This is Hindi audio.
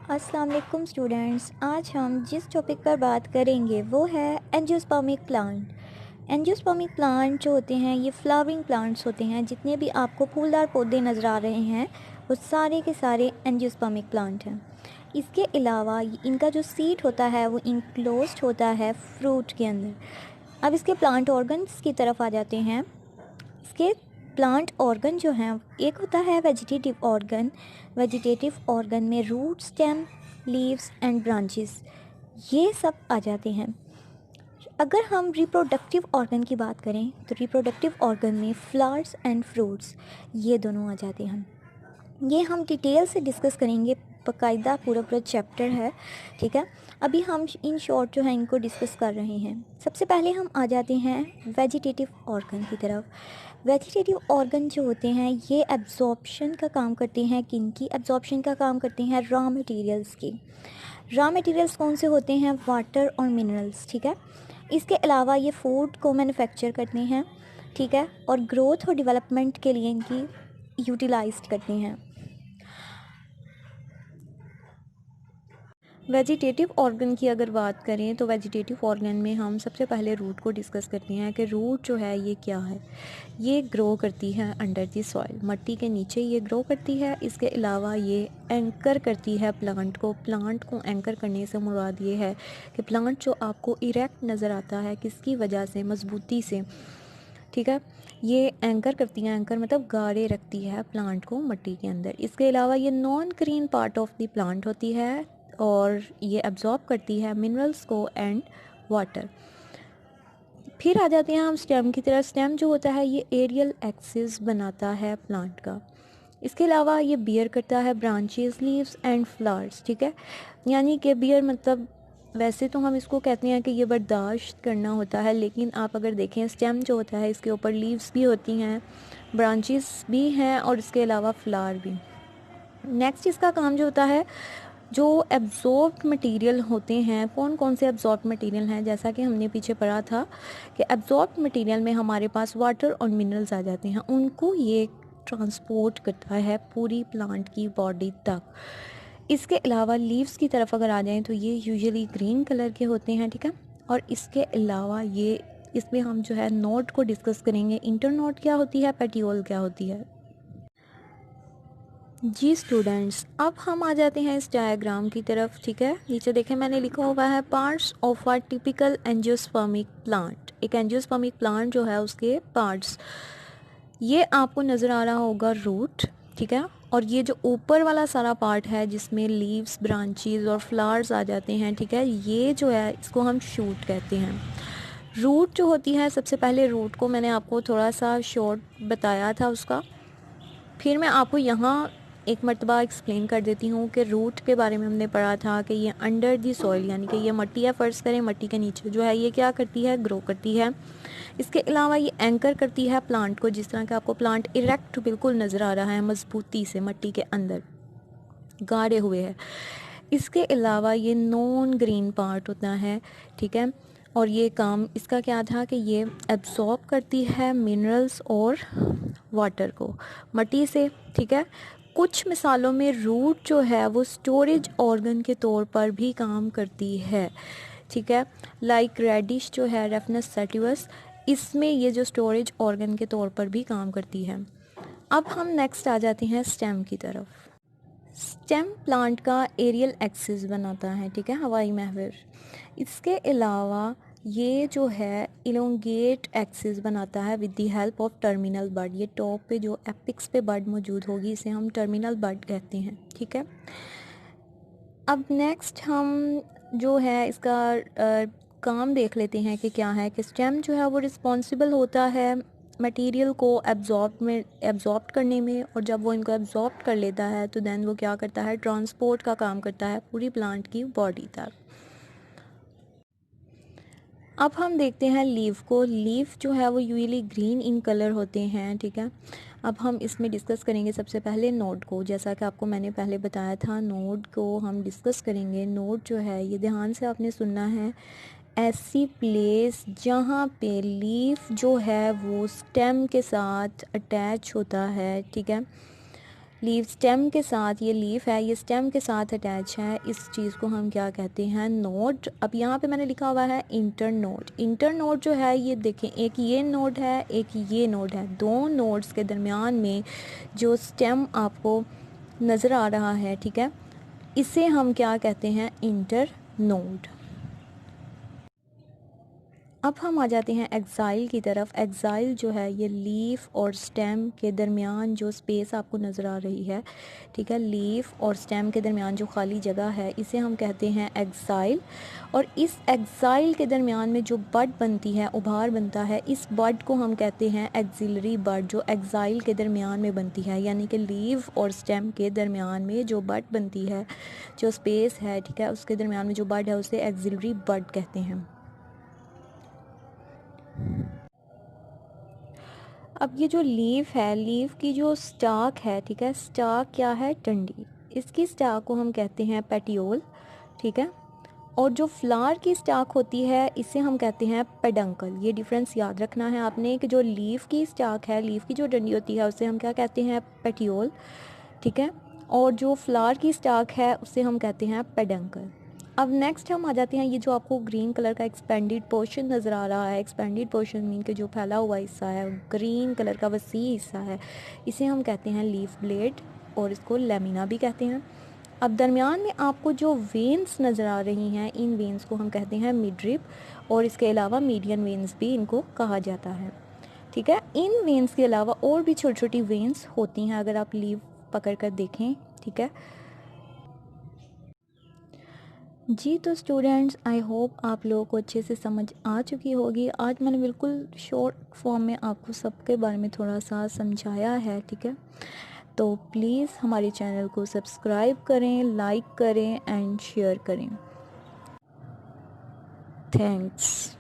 अस्सलाम वालेकुम स्टूडेंट्स। आज हम जिस टॉपिक पर बात करेंगे वो है एंजियोस्पर्मिक प्लांट। एंजियोस्पर्मिक प्लांट जो होते हैं ये फ्लावरिंग प्लांट्स होते हैं। जितने भी आपको फूलदार पौधे नज़र आ रहे हैं वो सारे के सारे एंजियोस्पर्मिक प्लांट हैं। इसके अलावा इनका जो सीड होता है वो इनक्लोज्ड होता है फ्रूट के अंदर। अब इसके प्लांट ऑर्गन्स की तरफ आ जाते हैं। इसके प्लांट ऑर्गन जो हैं, एक होता है वेजिटेटिव ऑर्गन। वेजिटेटिव ऑर्गन में root, stem, leaves and branches ये सब आ जाते हैं। अगर हम रिप्रोडक्टिव ऑर्गन की बात करें तो रिप्रोडक्टिव ऑर्गन में फ्लावर्स एंड फ्रूट्स ये दोनों आ जाते हैं। ये हम डिटेल से डिस्कस करेंगे, बाकायदा पूरा चैप्टर है, ठीक है। अभी हम इन शॉर्ट जो है इनको डिस्कस कर रहे हैं। सबसे पहले हम आ जाते हैं वेजिटेटिव ऑर्गन की तरफ। वेजिटेटिव ऑर्गन जो होते हैं ये एब्जॉर्प्शन का काम करते हैं। किनकी एब्जॉर्प्शन का काम करते हैं? रॉ मटेरियल्स की। रॉ मटेरियल्स कौन से होते हैं? वाटर और मिनरल्स, ठीक है। इसके अलावा ये फूड को मैन्युफैक्चर करते हैं, ठीक है, और ग्रोथ और डेवलपमेंट के लिए इनकी यूटिलाइज करते हैं। वेजिटेटिव ऑर्गन की अगर बात करें तो वेजिटेटिव ऑर्गन में हम सबसे पहले रूट को डिस्कस करते हैं कि रूट जो है ये क्या है। ये ग्रो करती है अंडर दी सॉइल, मट्टी के नीचे ये ग्रो करती है। इसके अलावा ये एंकर करती है प्लांट को। प्लांट को एंकर करने से मुराद ये है कि प्लांट जो आपको इरेक्ट नज़र आता है किसकी वजह से? मजबूती से, ठीक है। ये एंकर करती है, एंकर मतलब गाड़े रखती है प्लांट को मट्टी के अंदर। इसके अलावा ये non green part of the plant होती है और ये एब्जॉर्ब करती है मिनरल्स को एंड वाटर। फिर आ जाते हैं हम स्टेम की तरफ। स्टेम जो होता है ये एरियल एक्सिस बनाता है प्लांट का। इसके अलावा ये बियर करता है ब्रांचेस, लीव्स एंड फ्लावर्स, ठीक है। यानी कि बियर मतलब वैसे तो हम इसको कहते हैं कि ये बर्दाश्त करना होता है, लेकिन आप अगर देखें स्टेम जो होता है इसके ऊपर लीव्स भी होती हैं, ब्रांचेस भी हैं और इसके अलावा फ्लावर भी। नेक्स्ट इसका काम जो होता है, जो एब्जॉर्ब्ड मटेरियल होते हैं, कौन कौन से एब्जॉर्ब्ड मटेरियल हैं? जैसा कि हमने पीछे पढ़ा था कि एब्जॉर्ब्ड मटेरियल में हमारे पास वाटर और मिनरल्स आ जाते हैं। उनको ये ट्रांसपोर्ट करता है पूरी प्लांट की बॉडी तक। इसके अलावा लीव्स की तरफ अगर आ जाएं तो ये यूजुअली ग्रीन कलर के होते हैं, ठीक है। और इसके अलावा ये इसमें हम जो है नोड को डिस्कस करेंगे। इंटरनोड क्या होती है, पेटियोल क्या होती है। जी स्टूडेंट्स, अब हम आ जाते हैं इस डायग्राम की तरफ, ठीक है। नीचे देखें मैंने लिखा हुआ है parts of a typical angiospermic plant. एक एंजियोस्पर्मिक प्लांट जो है उसके पार्ट्स, ये आपको नज़र आ रहा होगा रूट, ठीक है। और ये जो ऊपर वाला सारा पार्ट है जिसमें लीव्स, ब्रांचेस और फ्लावर्स आ जाते हैं, ठीक है, ये जो है इसको हम शूट कहते हैं। रूट जो होती है, सबसे पहले रूट को मैंने आपको थोड़ा सा शॉर्ट बताया था उसका, फिर मैं आपको यहाँ एक मरतबा एक्सप्लेन कर देती हूँ कि रूट के बारे में हमने पढ़ा था कि ये अंडर दी सॉइल, यानी कि ये मट्टी है, फ़र्ज़ करें मट्टी के नीचे जो है ये क्या करती है? ग्रो करती है। इसके अलावा ये एंकर करती है प्लांट को, जिस तरह का आपको प्लांट इरेक्ट बिल्कुल नज़र आ रहा है, मजबूती से मट्टी के अंदर गाड़े हुए है। इसके अलावा ये नॉन ग्रीन पार्ट होता है, ठीक है। और ये काम इसका क्या था कि ये एब्जॉर्ब करती है मिनरल्स और वाटर को मट्टी से, ठीक है। कुछ मिसालों में रूट जो है वो स्टोरेज ऑर्गन के तौर पर भी काम करती है, ठीक है। लाइक रेडिश जो है, रेफनस सेटिवस, इसमें ये जो स्टोरेज ऑर्गन के तौर पर भी काम करती है। अब हम नेक्स्ट आ जाते हैं स्टेम की तरफ। स्टेम प्लांट का एरियल एक्सिस बनाता है, ठीक है, हवाई महवर। इसके अलावा ये जो है इलोंगेट एक्सिस बनाता है with the help of terminal bud. ये टॉप पे जो एपिक्स पे बड मौजूद होगी इसे हम टर्मिनल बड कहते हैं, ठीक है। अब नेक्स्ट हम जो है इसका काम देख लेते हैं कि क्या है कि स्टेम जो है वो रिस्पॉन्सिबल होता है मटेरियल को एब्जॉर्ब करने में, और जब वो इनको एब्जॉर्ब कर लेता है तो देन वो क्या करता है? ट्रांसपोर्ट का काम करता है पूरी प्लांट की बॉडी तक। अब हम देखते हैं लीफ को। लीफ जो है वो यूजुअली ग्रीन इन कलर होते हैं, ठीक है। अब हम इसमें डिस्कस करेंगे सबसे पहले नोड को। जैसा कि आपको मैंने पहले बताया था, नोड को हम डिस्कस करेंगे। नोड जो है ये ध्यान से आपने सुनना है, ऐसी प्लेस जहाँ पे लीफ जो है वो स्टेम के साथ अटैच होता है, ठीक है। लीफ स्टेम के साथ, ये लीफ है ये स्टेम के साथ अटैच है, इस चीज़ को हम क्या कहते हैं, नोड। अब यहाँ पे मैंने लिखा हुआ है इंटर नोड। इंटर नोड जो है ये देखें, एक ये नोड है एक ये नोड है, दो नोड्स के दरमियान में जो स्टेम आपको नज़र आ रहा है, ठीक है, इसे हम क्या कहते हैं, इंटर नोड। अब हम आ जाते हैं एक्साइल की तरफ। एक्साइल जो है ये लीफ और स्टेम के दरमियान जो स्पेस आपको नज़र आ रही है, ठीक है, लीफ और स्टेम के दरमियान जो खाली जगह है इसे हम कहते हैं एक्साइल। और इस एक्साइल के दरमियान में जो बड बनती है, उभार बनता है, इस बड को हम कहते हैं एक्सिलरी बड, जो एक्साइल के दरमियान में बनती है। यानी कि लीफ और स्टेम के दरमियान में जो बड बनती है, जो स्पेस है, ठीक है, उसके दरमियान में जो बड है उसे एक्सिलरी बड कहते हैं। अब ये जो लीफ है, लीफ की जो स्टाक है, ठीक है, स्टाक क्या है, डंडी, इसकी स्टाक को हम कहते हैं पेटियोल, ठीक है। और जो फ्लावर की स्टाक होती है इसे हम कहते हैं पेडंकल। ये डिफरेंस याद रखना है आपने कि जो लीफ की स्टाक है, लीफ की जो डंडी होती है उसे हम क्या कहते हैं, पेटियोल, ठीक है। और जो फ्लावर की स्टाक है उसे हम कहते हैं पेडंकल। अब नेक्स्ट हम आ जाते हैं, ये जो आपको ग्रीन कलर का एक्सपेंडेड पोर्शन नज़र आ रहा है, एक्सपेंडेड पोर्शन मीन के जो फैला हुआ हिस्सा है, ग्रीन कलर का वसी हिस्सा है, इसे हम कहते हैं लीफ ब्लेड और इसको लेमिना भी कहते हैं। अब दरमियान में आपको जो वेन्स नज़र आ रही हैं, इन वेन्स को हम कहते हैं मिडरिप, और इसके अलावा मीडियन वेन्स भी इनको कहा जाता है, ठीक है। इन वेन्स के अलावा और भी छोटी छोटी वेन्स होती हैं, अगर आप लीफ पकड़ कर देखें, ठीक है जी। तो स्टूडेंट्स, आई होप आप लोगों को अच्छे से समझ आ चुकी होगी। आज मैंने बिल्कुल शॉर्ट फॉर्म में आपको सबके बारे में थोड़ा सा समझाया है, ठीक है। तो प्लीज़ हमारे चैनल को सब्सक्राइब करें, लाइक करें एंड शेयर करें। थैंक्स।